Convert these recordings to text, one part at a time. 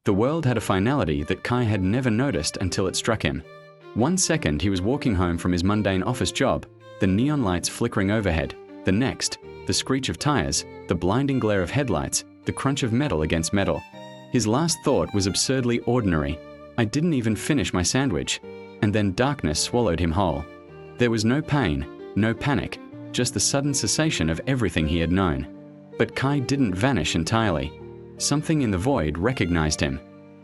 The world had a finality that Kai had never noticed until it struck him. 1 second he was walking home from his mundane office job, the neon lights flickering overhead. The next, the screech of tires, the blinding glare of headlights, the crunch of metal against metal. His last thought was absurdly ordinary. I didn't even finish my sandwich. And then darkness swallowed him whole. There was no pain, no panic, just the sudden cessation of everything he had known. But Kai didn't vanish entirely. Something in the void recognized him.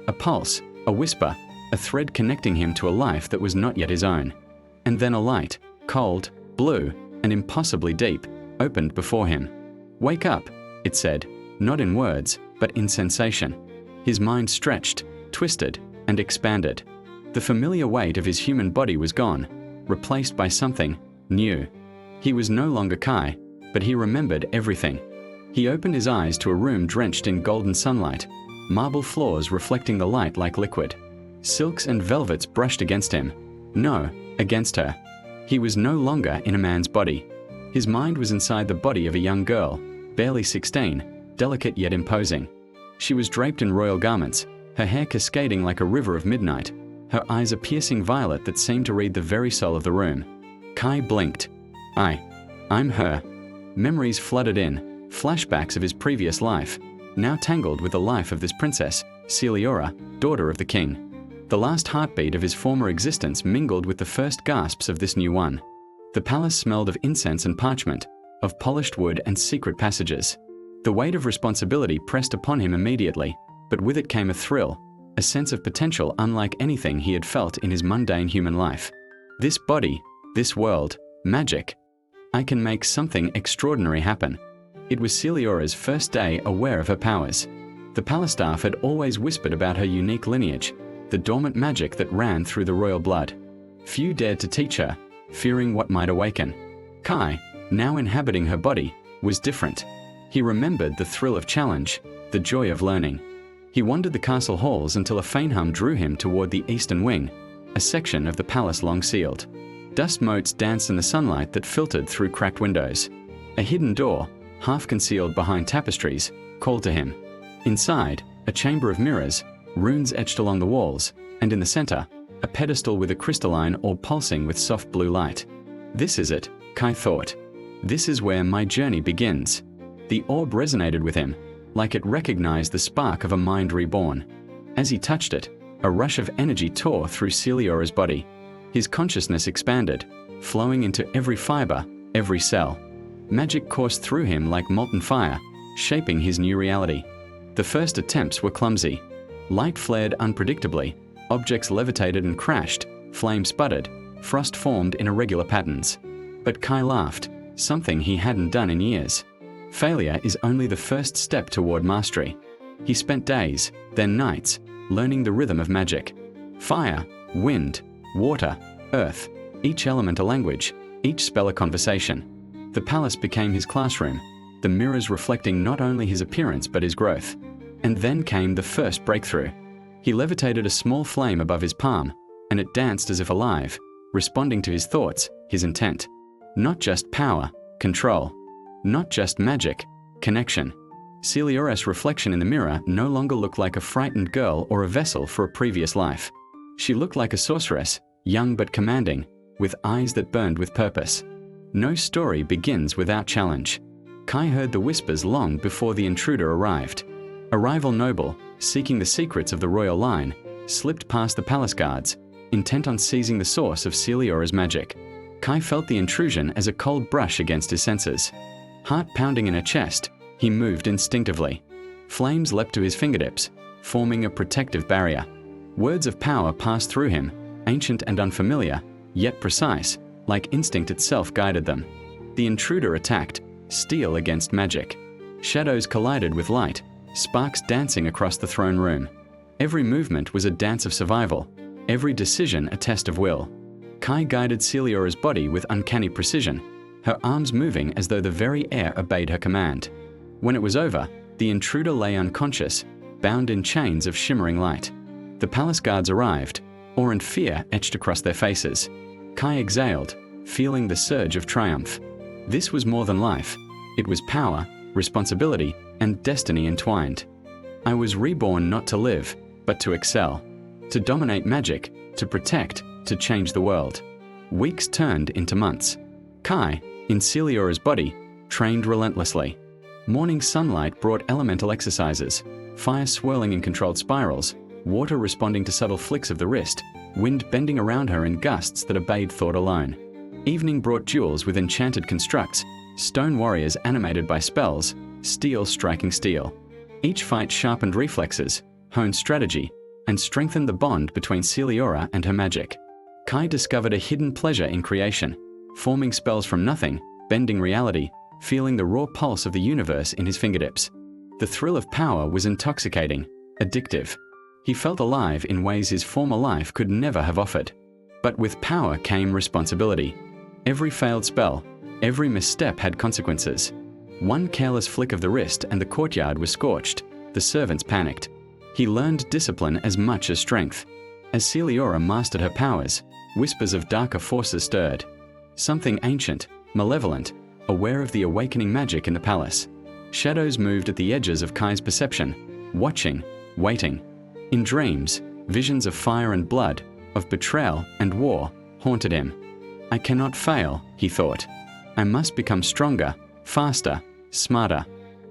A pulse, a whisper, a thread connecting him to a life that was not yet his own. And then a light, cold, blue, and impossibly deep, opened before him. "Wake up," it said, not in words, but in sensation. His mind stretched, twisted, and expanded. The familiar weight of his human body was gone, replaced by something new. He was no longer Kai, but he remembered everything. He opened his eyes to a room drenched in golden sunlight, marble floors reflecting the light like liquid. Silks and velvets brushed against him. No, against her. He was no longer in a man's body. His mind was inside the body of a young girl, barely 16, delicate yet imposing. She was draped in royal garments, her hair cascading like a river of midnight, her eyes a piercing violet that seemed to read the very soul of the room. Kai blinked. I'm her. Memories flooded in, flashbacks of his previous life, now tangled with the life of this princess, Seliora, daughter of the king. The last heartbeat of his former existence mingled with the first gasps of this new one. The palace smelled of incense and parchment, of polished wood and secret passages. The weight of responsibility pressed upon him immediately, but with it came a thrill, a sense of potential unlike anything he had felt in his mundane human life. This body, this world, magic. I can make something extraordinary happen. It was Seliora's first day aware of her powers. The palace staff had always whispered about her unique lineage, the dormant magic that ran through the royal blood. Few dared to teach her, fearing what might awaken. Kai, now inhabiting her body, was different. He remembered the thrill of challenge, the joy of learning. He wandered the castle halls until a faint hum drew him toward the eastern wing, a section of the palace long sealed. Dust motes danced in the sunlight that filtered through cracked windows. A hidden door, half concealed behind tapestries, called to him. Inside, a chamber of mirrors, runes etched along the walls, and in the center, a pedestal with a crystalline orb pulsing with soft blue light. This is it, Kai thought. This is where my journey begins. The orb resonated with him, like it recognized the spark of a mind reborn. As he touched it, a rush of energy tore through Seliora's body. His consciousness expanded, flowing into every fiber, every cell. Magic coursed through him like molten fire, shaping his new reality. The first attempts were clumsy. Light flared unpredictably, objects levitated and crashed, flames sputtered, frost formed in irregular patterns. But Kai laughed, something he hadn't done in years. Failure is only the first step toward mastery. He spent days, then nights, learning the rhythm of magic. Fire, wind, water, earth, each element a language, each spell a conversation. The palace became his classroom, the mirrors reflecting not only his appearance but his growth. And then came the first breakthrough. He levitated a small flame above his palm, and it danced as if alive, responding to his thoughts, his intent. Not just power, control. Not just magic, connection. Seliora's reflection in the mirror no longer looked like a frightened girl or a vessel for a previous life. She looked like a sorceress, young but commanding, with eyes that burned with purpose. No story begins without challenge. Kai heard the whispers long before the intruder arrived. A rival noble, seeking the secrets of the royal line, slipped past the palace guards, intent on seizing the source of Seliora's magic. Kai felt the intrusion as a cold brush against his senses. Heart pounding in her chest, he moved instinctively. Flames leapt to his fingertips, forming a protective barrier. Words of power passed through him, ancient and unfamiliar, yet precise, like instinct itself guided them. The intruder attacked, steel against magic. Shadows collided with light, sparks dancing across the throne room. Every movement was a dance of survival, every decision a test of will. Kai guided Seliora's body with uncanny precision, her arms moving as though the very air obeyed her command. When it was over, the intruder lay unconscious, bound in chains of shimmering light. The palace guards arrived, awe and fear etched across their faces. Kai exhaled, feeling the surge of triumph. This was more than life. It was power, responsibility, and destiny entwined. I was reborn not to live, but to excel, to dominate magic, to protect, to change the world. Weeks turned into months. Kai, in Seliora's body, trained relentlessly. Morning sunlight brought elemental exercises, fire swirling in controlled spirals, water responding to subtle flicks of the wrist, wind bending around her in gusts that obeyed thought alone. Evening brought duels with enchanted constructs, stone warriors animated by spells, steel striking steel. Each fight sharpened reflexes, honed strategy, and strengthened the bond between Seliora and her magic. Kai discovered a hidden pleasure in creation, forming spells from nothing, bending reality, feeling the raw pulse of the universe in his fingertips. The thrill of power was intoxicating, addictive. He felt alive in ways his former life could never have offered. But with power came responsibility. Every failed spell, every misstep had consequences. One careless flick of the wrist and the courtyard was scorched. The servants panicked. He learned discipline as much as strength. As Seliora mastered her powers, whispers of darker forces stirred. Something ancient, malevolent, aware of the awakening magic in the palace. Shadows moved at the edges of Kai's perception, watching, waiting. In dreams, visions of fire and blood, of betrayal and war, haunted him. I cannot fail, he thought. I must become stronger, faster, smarter.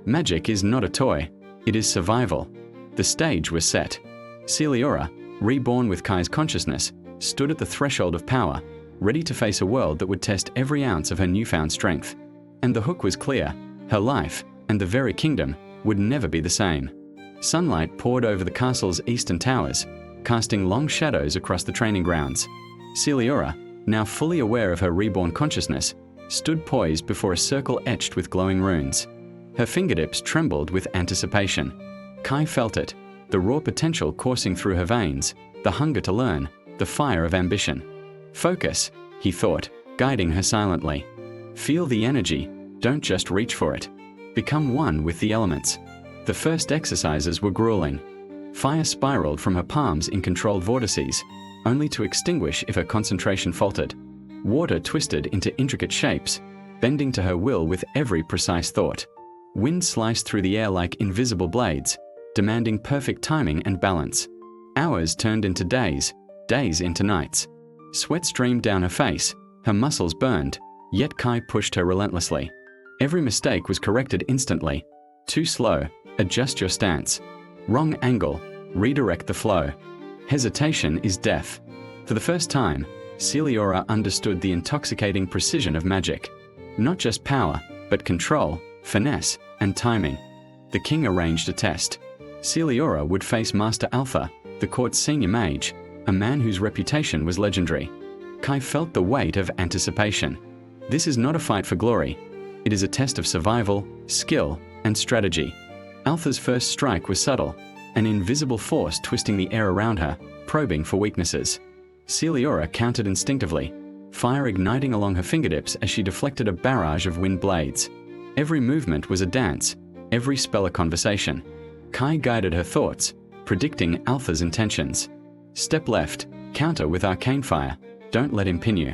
Magic is not a toy, it is survival. The stage was set. Seliora, reborn with Kai's consciousness, stood at the threshold of power, ready to face a world that would test every ounce of her newfound strength. And the hook was clear. Her life, and the very kingdom, would never be the same. Sunlight poured over the castle's eastern towers, casting long shadows across the training grounds. Seliora, now fully aware of her reborn consciousness, stood poised before a circle etched with glowing runes. Her fingertips trembled with anticipation. Kai felt it, the raw potential coursing through her veins, the hunger to learn, the fire of ambition. Focus, he thought, guiding her silently. Feel the energy, don't just reach for it. Become one with the elements. The first exercises were grueling. Fire spiraled from her palms in controlled vortices, only to extinguish if her concentration faltered. Water twisted into intricate shapes, bending to her will with every precise thought. Wind sliced through the air like invisible blades, demanding perfect timing and balance. Hours turned into days, days into nights. Sweat streamed down her face, her muscles burned, yet Kai pushed her relentlessly. Every mistake was corrected instantly. Too slow, adjust your stance. Wrong angle, redirect the flow. Hesitation is death. For the first time, Seliora understood the intoxicating precision of magic. Not just power, but control, finesse, and timing. The king arranged a test. Seliora would face Master Alpha, the court's senior mage, a man whose reputation was legendary. Kai felt the weight of anticipation. This is not a fight for glory. It is a test of survival, skill, and strategy. Alpha's first strike was subtle, an invisible force twisting the air around her, probing for weaknesses. Seliora countered instinctively, fire igniting along her fingertips as she deflected a barrage of wind blades. Every movement was a dance, every spell a conversation. Kai guided her thoughts, predicting Alpha's intentions. Step left, counter with arcane fire, don't let him pin you.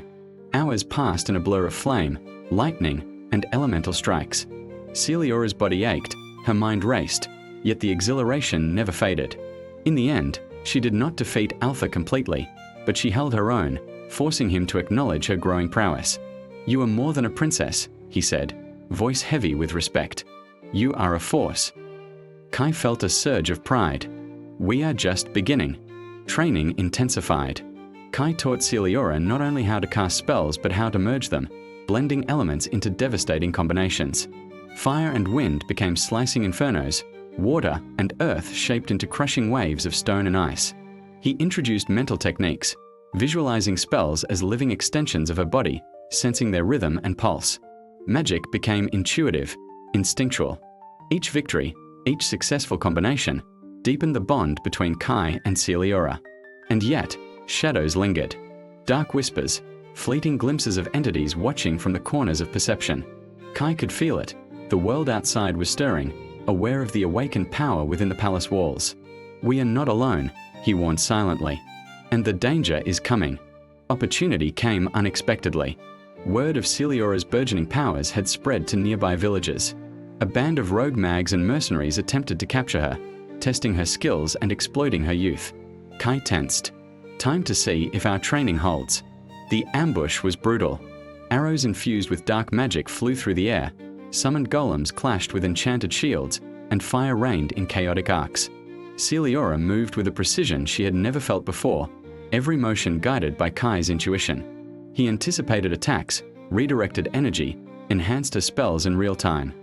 Hours passed in a blur of flame, lightning, and elemental strikes. Seliora's body ached, her mind raced, yet the exhilaration never faded. In the end, she did not defeat Alpha completely, but she held her own, forcing him to acknowledge her growing prowess. You are more than a princess, he said, voice heavy with respect. You are a force. Kai felt a surge of pride. We are just beginning. Training intensified. Kai taught Seliora not only how to cast spells but how to merge them, blending elements into devastating combinations. Fire and wind became slicing infernos, water and earth shaped into crushing waves of stone and ice. He introduced mental techniques, visualizing spells as living extensions of her body, sensing their rhythm and pulse. Magic became intuitive, instinctual. Each victory, each successful combination, deepened the bond between Kai and Seliora. And yet, shadows lingered. Dark whispers, fleeting glimpses of entities watching from the corners of perception. Kai could feel it. The world outside was stirring, aware of the awakened power within the palace walls. We are not alone, he warned silently. And the danger is coming. Opportunity came unexpectedly. Word of Seliora's burgeoning powers had spread to nearby villages. A band of rogue mags and mercenaries attempted to capture her. testing her skills and exploiting her youth. Kai tensed. Time to see if our training holds. The ambush was brutal. Arrows infused with dark magic flew through the air, summoned golems clashed with enchanted shields, and fire rained in chaotic arcs. Seliora moved with a precision she had never felt before, every motion guided by Kai's intuition. He anticipated attacks, redirected energy, enhanced her spells in real time.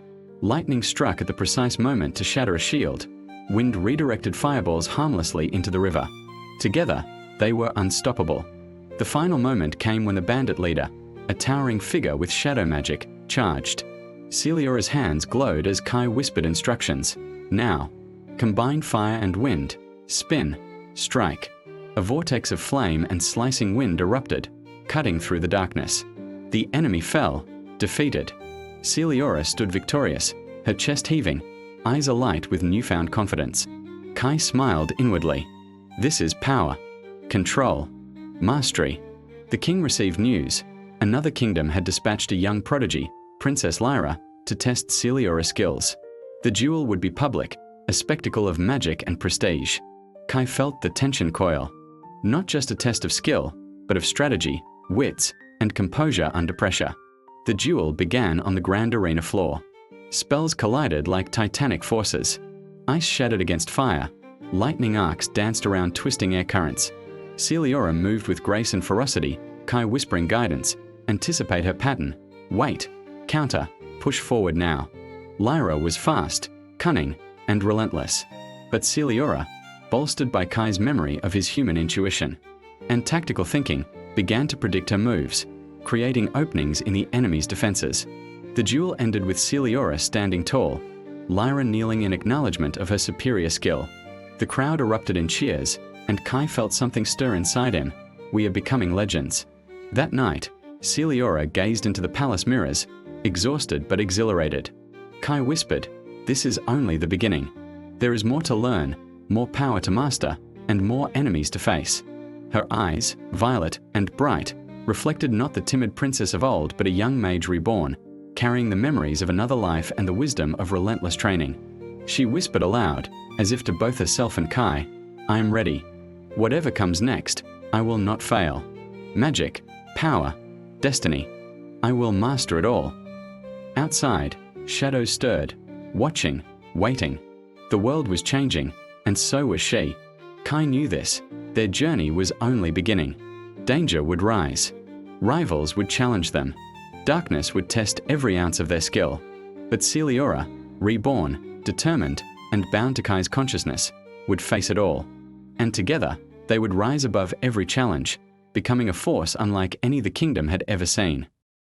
Lightning struck at the precise moment to shatter a shield. Wind redirected fireballs harmlessly into the river. Together, they were unstoppable. The final moment came when the bandit leader, a towering figure with shadow magic, charged. Seliora's hands glowed as Kai whispered instructions. Now, combine fire and wind, spin, strike. A vortex of flame and slicing wind erupted, cutting through the darkness. The enemy fell, defeated. Seliora stood victorious, her chest heaving, eyes alight with newfound confidence. Kai smiled inwardly. This is power, control, mastery. The king received news. Another kingdom had dispatched a young prodigy, Princess Seliora, to test Seliora's skills. The duel would be public, a spectacle of magic and prestige. Kai felt the tension coil. Not just a test of skill, but of strategy, wits, and composure under pressure. The duel began on the grand arena floor. Spells collided like titanic forces. Ice shattered against fire. Lightning arcs danced around twisting air currents. Seliora moved with grace and ferocity, Kai whispering guidance. Anticipate her pattern. Wait. Counter. Push forward now. Lyra was fast, cunning, and relentless. But Seliora, bolstered by Kai's memory of his human intuition and tactical thinking, began to predict her moves, creating openings in the enemy's defenses. The duel ended with Seliora standing tall, Lyra kneeling in acknowledgement of her superior skill. The crowd erupted in cheers, and Kai felt something stir inside him. We are becoming legends. That night, Seliora gazed into the palace mirrors, exhausted but exhilarated. Kai whispered, "This is only the beginning. There is more to learn, more power to master, and more enemies to face." Her eyes, violet and bright, reflected not the timid princess of old but a young mage reborn, carrying the memories of another life and the wisdom of relentless training. She whispered aloud, as if to both herself and Kai, "I am ready. Whatever comes next, I will not fail. Magic, power, destiny. I will master it all." Outside, shadows stirred, watching, waiting. The world was changing, and so was she. Kai knew this. Their journey was only beginning. Danger would rise. Rivals would challenge them. Darkness would test every ounce of their skill. But Seliora, reborn, determined, and bound to Kai's consciousness, would face it all. And together, they would rise above every challenge, becoming a force unlike any the kingdom had ever seen.